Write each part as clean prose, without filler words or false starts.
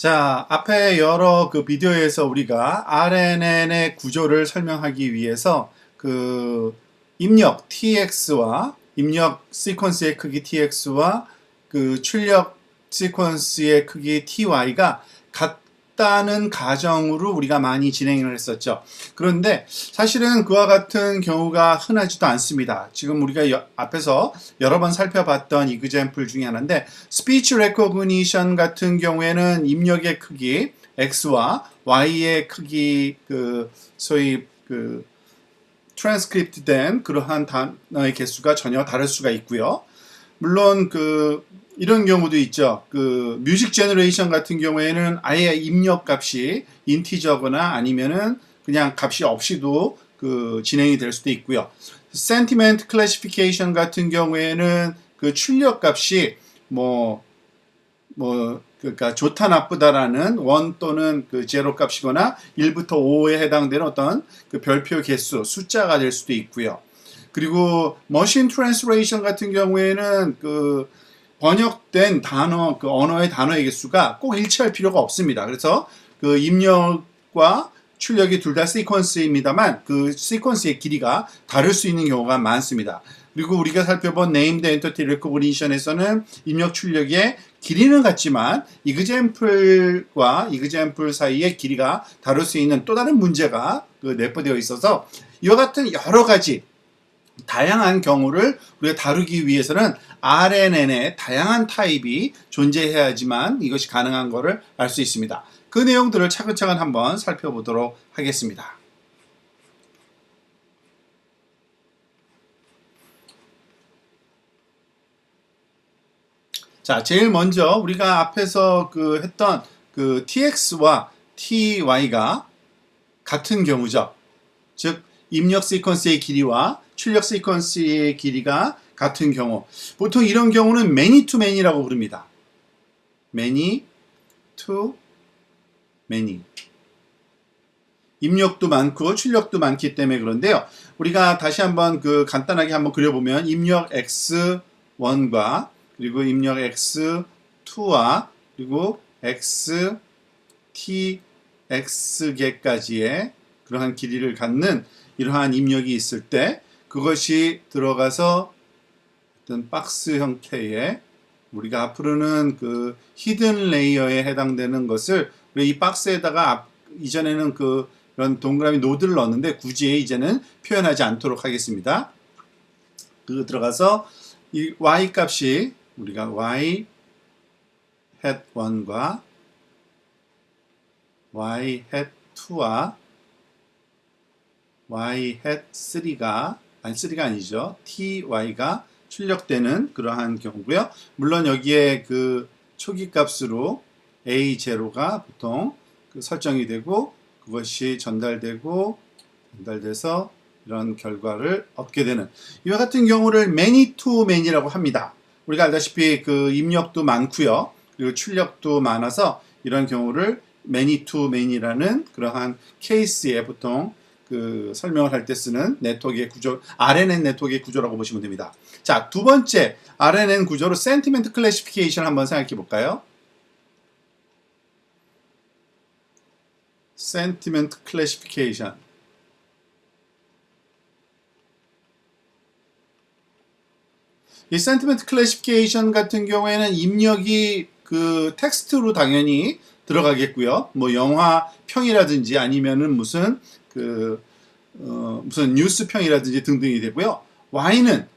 자, 앞에 여러 그 비디오에서 우리가 RNN의 구조를 설명하기 위해서 그 입력 TX와 입력 시퀀스의 크기 TX와 그 출력 시퀀스의 크기 TY가 같다는 가정으로 우리가 많이 진행을 했었죠. 그런데 사실은 그와 같은 경우가 흔하지도 않습니다. 지금 우리가 앞에서 여러 번 살펴봤던 이그젬플 중에 하나인데 스피치 레코그니션 같은 경우에는 입력의 크기 X와 Y의 크기 소위 트랜스크립트 된 그러한 단어의 개수가 전혀 다를 수가 있고요. 물론 이런 경우도 있죠. 뮤직 제너레이션 같은 경우에는 아예 입력 값이 인티저거나 아니면은 그냥 값이 없이도 진행이 될 수도 있고요. 센티멘트 클래시피케이션 같은 경우에는 출력 값이 그러니까 좋다 나쁘다라는 원 또는 제로 값이거나 1부터 5에 해당되는 어떤 별표 개수, 숫자가 될 수도 있고요. 그리고 머신 트랜스레이션 같은 경우에는 번역된 단어, 언어의 단어의 개수가 꼭 일치할 필요가 없습니다. 그래서 입력과 출력이 둘 다 시퀀스입니다만 시퀀스의 길이가 다를 수 있는 경우가 많습니다. 그리고 우리가 살펴본 Named Entity Recognition에서는 입력 출력의 길이는 같지만 이그젬플과 이그젬플 사이의 길이가 다를 수 있는 또 다른 문제가 내포되어 있어서 이와 같은 여러 가지 다양한 경우를 우리가 다루기 위해서는 RNN의 다양한 타입이 존재해야지만 이것이 가능한 것을 알 수 있습니다. 그 내용들을 차근차근 한번 살펴보도록 하겠습니다. 자, 제일 먼저 우리가 앞에서 했던 TX와 TY가 같은 경우죠. 즉 입력 시퀀스의 길이와 출력 시퀀스의 길이가 같은 경우, 보통 이런 경우는 many to many라고 부릅니다. many to many. 입력도 많고 출력도 많기 때문에 그런데요. 우리가 다시 한번 간단하게 한번 그려보면 입력 x1과 그리고 입력 x2와 그리고 x, t, x개까지의 그러한 길이를 갖는 이러한 입력이 있을 때 그것이 들어가서 어떤 박스 형태의 우리가 앞으로는 히든 레이어에 해당되는 것을 우리 이 박스에다가 이전에는 그런 동그라미 노드를 넣었는데 굳이 이제는 표현하지 않도록 하겠습니다. 들어가서 이 y 값이 우리가 y hat 1과 y hat 2와 y hat 3가 아니죠. ty가 출력되는 그러한 경우고요. 물론 여기에 초기 값으로 a0가 보통 설정이 되고 그것이 전달돼서 이런 결과를 얻게 되는 이와 같은 경우를 many to many라고 합니다. 우리가 알다시피 입력도 많고요. 그리고 출력도 많아서 이런 경우를 many to many라는 그러한 케이스에 보통 설명을 할 때 쓰는 네트워크의 구조, RNN 네트워크의 구조라고 보시면 됩니다. 자, 두 번째 RNN 구조로 센티멘트 클래시피케이션 한번 생각해 볼까요? 센티멘트 클래시피케이션. 이 센티멘트 클래시피케이션 같은 경우에는 입력이 텍스트로 당연히 들어가겠고요. 뭐 영화 평이라든지 아니면은 무슨 뉴스 평이라든지 등등이 되고요. Y는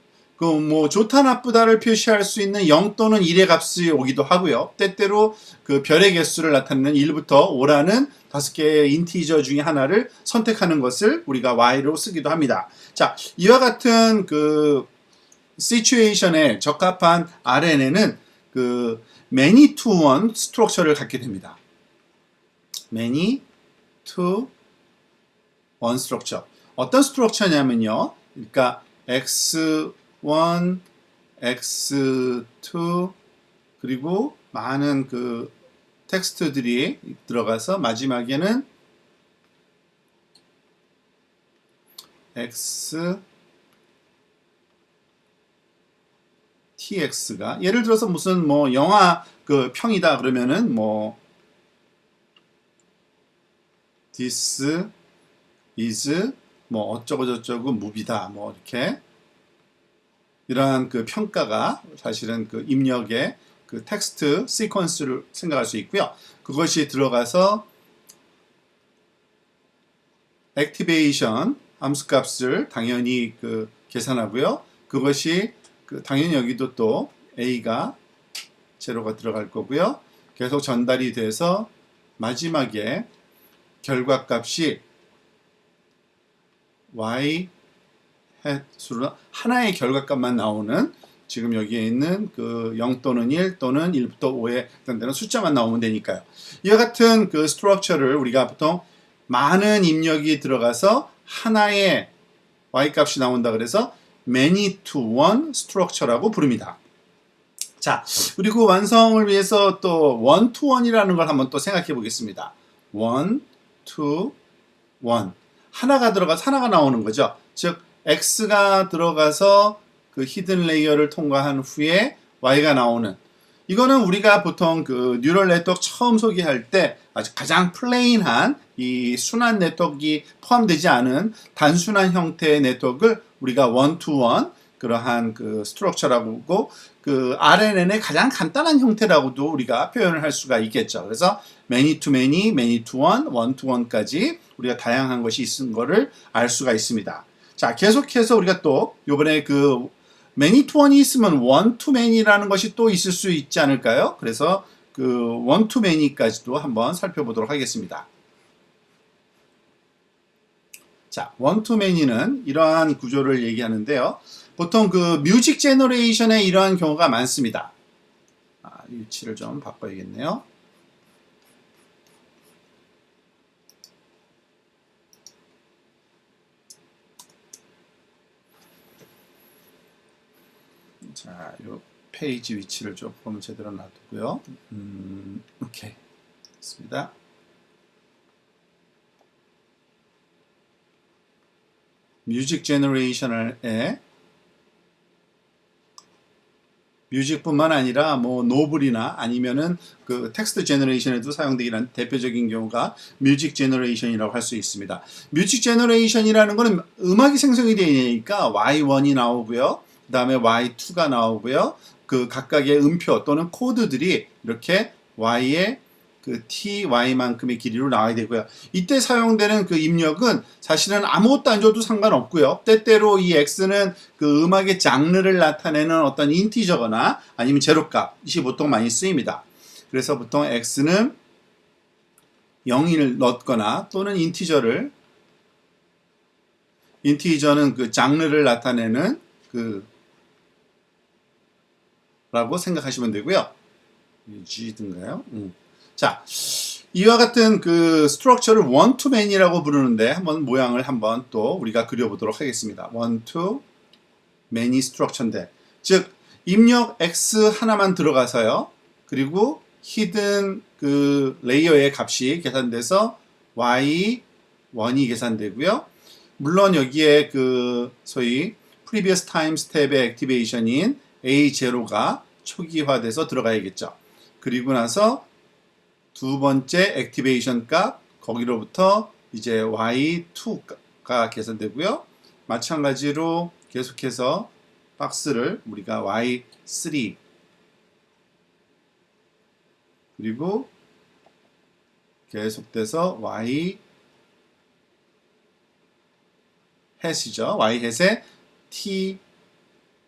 뭐 좋다 나쁘다를 표시할 수 있는 0 또는 1의 값이 오기도 하고요. 때때로 별의 개수를 나타내는 1부터 5라는 5개의 인티저 중에 하나를 선택하는 것을 우리가 Y로 쓰기도 합니다. 자, 이와 같은 시츄에이션에 적합한 RNN은 many to one 스트럭처를 갖게 됩니다. many to one 스트럭처. 어떤 스트럭처냐면요. 그러니까 x1, x2 그리고 많은 텍스트들이 들어가서 마지막에는 x tx가 예를 들어서 무슨 영화 평이다 그러면은 this is 뭐 어쩌고 저쩌고 무비다 뭐 이렇게 이러한 그 평가가 사실은 그 입력의 그 텍스트 시퀀스를 생각할 수 있고요. 그것이 들어가서 액티베이션 함수값을 당연히 그 계산하고요. 그것이 그 당연히 여기도 또 A가 제로가 들어갈 거고요. 계속 전달이 돼서 마지막에 결과값이 y 햇수로 하나의 결과값만 나오는 지금 여기에 있는 그 0 또는 1 또는 1부터 5에 해당되는 숫자만 나오면 되니까요. 이와 같은 그 스트럭처를 우리가 보통 많은 입력이 들어가서 하나의 y 값이 나온다 그래서 many to one 스트럭처라고 부릅니다. 자, 그리고 완성을 위해서 또 one to one이라는 걸 한번 또 생각해 보겠습니다. one to one 하나가 들어가서 하나가 나오는 거죠. 즉 x가 들어가서 그 히든 레이어를 통과한 후에 y가 나오는 이거는 우리가 보통 그 뉴럴 네트워크 처음 소개할 때 아주 가장 플레인한 이 순환 네트워크가 포함되지 않은 단순한 형태의 네트워크를 우리가 one to one 그러한 그 스트럭처라고 하고 그 RNN의 가장 간단한 형태라고도 우리가 표현을 할 수가 있겠죠. 그래서 many to many, many to one, one to one까지 우리가 다양한 것이 있는 거를 알 수가 있습니다. 자, 계속해서 우리가 또 요번에 그 many to one이 있으면 one to many라는 것이 또 있을 수 있지 않을까요? 그래서 그 one to many까지도 한번 살펴보도록 하겠습니다. 자, one to many는 이러한 구조를 얘기하는데요. 보통 그 뮤직 제너레이션에 이러한 경우가 많습니다. 위치를 좀 바꿔야겠네요. 자, 요 페이지 위치를 조금 제대로 놔두고요. 오케이. 됐습니다. 뮤직 제너레이션에 뮤직뿐만 아니라 뭐 노블이나 아니면은 그 텍스트 제너레이션에도 사용되기는 대표적인 경우가 뮤직 제너레이션이라고 할 수 있습니다. 뮤직 제너레이션이라는 거는 음악이 생성이 되니까 Y1이 나오고요. 그 다음에 Y2가 나오고요. 그 각각의 음표 또는 코드들이 이렇게 Y의 그 TY만큼의 길이로 나와야 되고요. 이때 사용되는 그 입력은 사실은 아무것도 안 줘도 상관없고요. 때때로 이 X는 그 음악의 장르를 나타내는 어떤 인티저거나 아니면 제로값이 보통 많이 쓰입니다. 그래서 보통 X는 0을 넣거나 또는 인티저는 그 장르를 나타내는 그 라고 생각하시면 되고요. G든가요? 자, 이와 같은 그 스트럭처를 one to many라고 부르는데 한번 모양을 한번 또 우리가 그려보도록 하겠습니다. one to many 스트럭처인데 즉 입력 x 하나만 들어가서요. 그리고 히든 그 레이어의 값이 계산돼서 y1이 계산되고요. 물론 여기에 그 소위 previous time step의 액티베이션인 A0가 초기화돼서 들어가야겠죠. 그리고 나서 두 번째 액티베이션 값 거기로부터 이제 Y2가 계산되고요. 마찬가지로 계속해서 박스를 우리가 Y3 그리고 계속돼서 Y 햇이죠. Y 햇의 T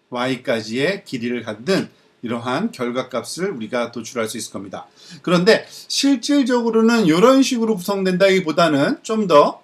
Y까지의 길이를 갖는 이러한 결과값을 우리가 도출할 수 있을 겁니다. 그런데 실질적으로는 이런 식으로 구성된다기보다는 좀 더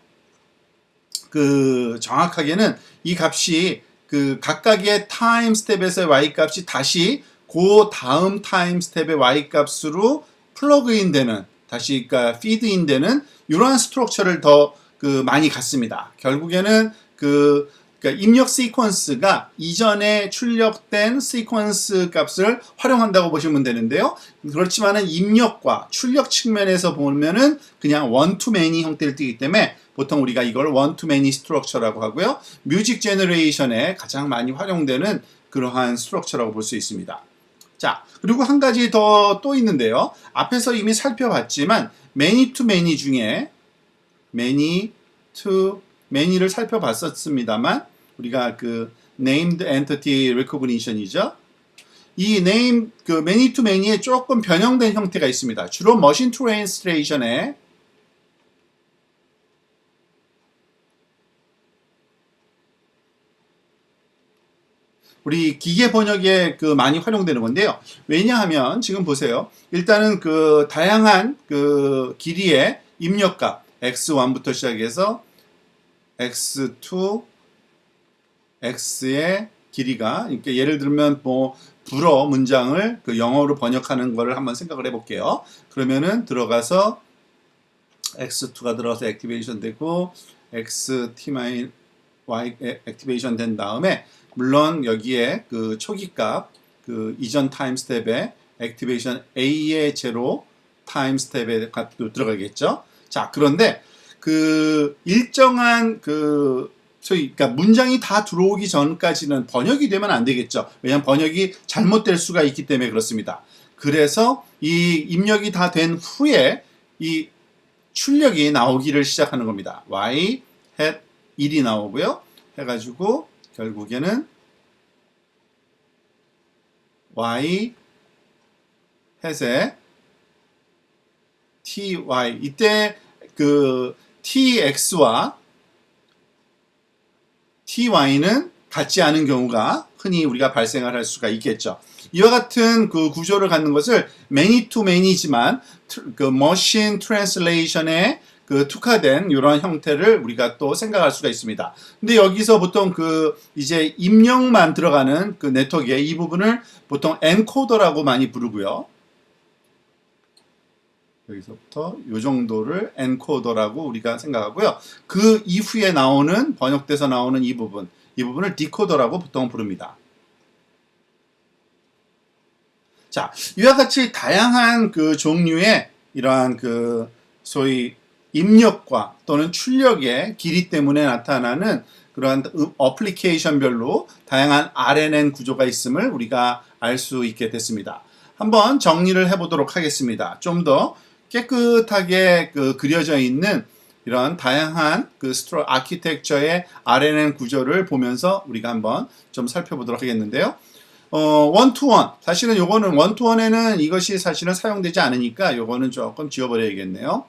그 정확하게는 이 값이 그 각각의 타임 스텝에서의 y 값이 다시 그 다음 타임 스텝의 y 값으로 플러그인 되는 다시 그러니까 피드인 되는 이러한 스트럭처를 더 그 많이 갖습니다. 결국에는 그러니까 입력 시퀀스가 이전에 출력된 시퀀스 값을 활용한다고 보시면 되는데요. 그렇지만은 입력과 출력 측면에서 보면은 그냥 one to many 형태를 띠기 때문에 보통 우리가 이걸 one to many 스트럭처라고 하고요. 뮤직 제너레이션에 가장 많이 활용되는 그러한 스트럭처라고 볼 수 있습니다. 자, 그리고 한 가지 더 또 있는데요. 앞에서 이미 살펴봤지만 many to many 중에 many to many를 살펴봤었습니다만 우리가 그 named entity recognition이죠. 이 name 그 many to many에 조금 변형된 형태가 있습니다. 주로 머신 트랜스레이션에 우리 기계 번역에 그 많이 활용되는 건데요. 왜냐하면 지금 보세요. 일단은 그 다양한 그 길이의 입력값 x1부터 시작해서 x2, x의 길이가 그러니까 예를 들면 뭐 불어 문장을 그 영어로 번역하는 거를 한번 생각을 해볼게요. 그러면은 들어가서 x2가 들어가서 액티베이션 되고 xt-y 액티베이션 된 다음에 물론 여기에 그 초기값 그 이전 타임 스텝에 액티베이션 A의 제로 타임 스텝에 값도 들어가겠죠. 자, 그런데 그 일정한 그 소위 그러니까 문장이 다 들어오기 전까지는 번역이 되면 안 되겠죠. 왜냐하면 번역이 잘못될 수가 있기 때문에 그렇습니다. 그래서 이 입력이 다 된 후에 이 출력이 나오기를 시작하는 겁니다. y hat 1이 나오고요. 해가지고 결국에는 y hat의 ty 이때 그 tx와 ty는 같지 않은 경우가 흔히 우리가 발생을 할 수가 있겠죠. 이와 같은 그 구조를 갖는 것을 many to many지만 그 machine translation에 그 특화된 이러한 형태를 우리가 또 생각할 수가 있습니다. 근데 여기서 보통 그 이제 입력만 들어가는 그 네트워크의 이 부분을 보통 엔코더라고 많이 부르고요. 여기서부터 이 정도를 엔코더라고 우리가 생각하고요. 그 이후에 나오는 번역돼서 나오는 이 부분을 디코더라고 보통 부릅니다. 자, 이와 같이 다양한 그 종류의 이러한 그 소위 입력과 또는 출력의 길이 때문에 나타나는 그러한 어플리케이션별로 다양한 RNN 구조가 있음을 우리가 알 수 있게 됐습니다. 한번 정리를 해보도록 하겠습니다. 좀 더 깨끗하게 그 그려져 있는 이런 다양한 그 아키텍처의 RNN 구조를 보면서 우리가 한번 좀 살펴보도록 하겠는데요. 원투원 사실은 요거는 원투원에는 이것이 사실은 사용되지 않으니까 요거는 조금 지워버려야겠네요.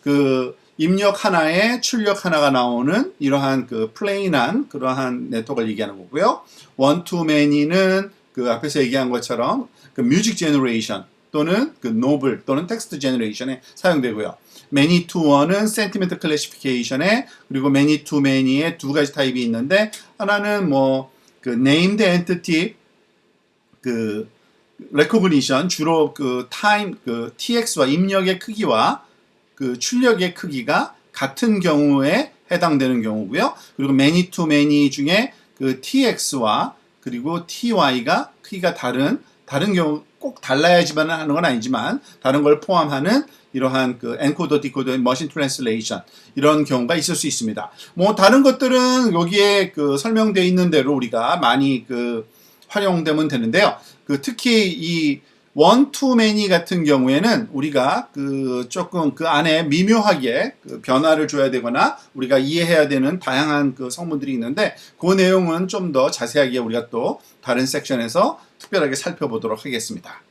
그 입력 하나에 출력 하나가 나오는 이러한 그 플레인한 그러한 네트워크를 얘기하는 거고요. 원투매니는 그 앞에서 얘기한 것처럼 그 뮤직 제너레이션 또는 그 노블 또는 텍스트 제너레이션에 사용되고요. many to one은 센티멘트 클래시피케이션에 그리고 many to many의 두 가지 타입이 있는데 하나는 뭐 그 named entity 그 recognition 주로 그 타임 그 tx와 입력의 크기와 그 출력의 크기가 같은 경우에 해당되는 경우고요. 그리고 many to many 중에 그 tx와 그리고 ty가 크기가 다른 경우 꼭 달라야지만 하는 건 아니지만 다른 걸 포함하는 이러한 그 엔코더, 디코더, 머신 트랜슬레이션 이런 경우가 있을 수 있습니다. 뭐 다른 것들은 여기에 그 설명되어 있는 대로 우리가 많이 그 활용되면 되는데요. 그 특히 이 원투매니 같은 경우에는 우리가 그 조금 그 안에 미묘하게 그 변화를 줘야 되거나 우리가 이해해야 되는 다양한 그 성분들이 있는데 그 내용은 좀 더 자세하게 우리가 또 다른 섹션에서 특별하게 살펴보도록 하겠습니다.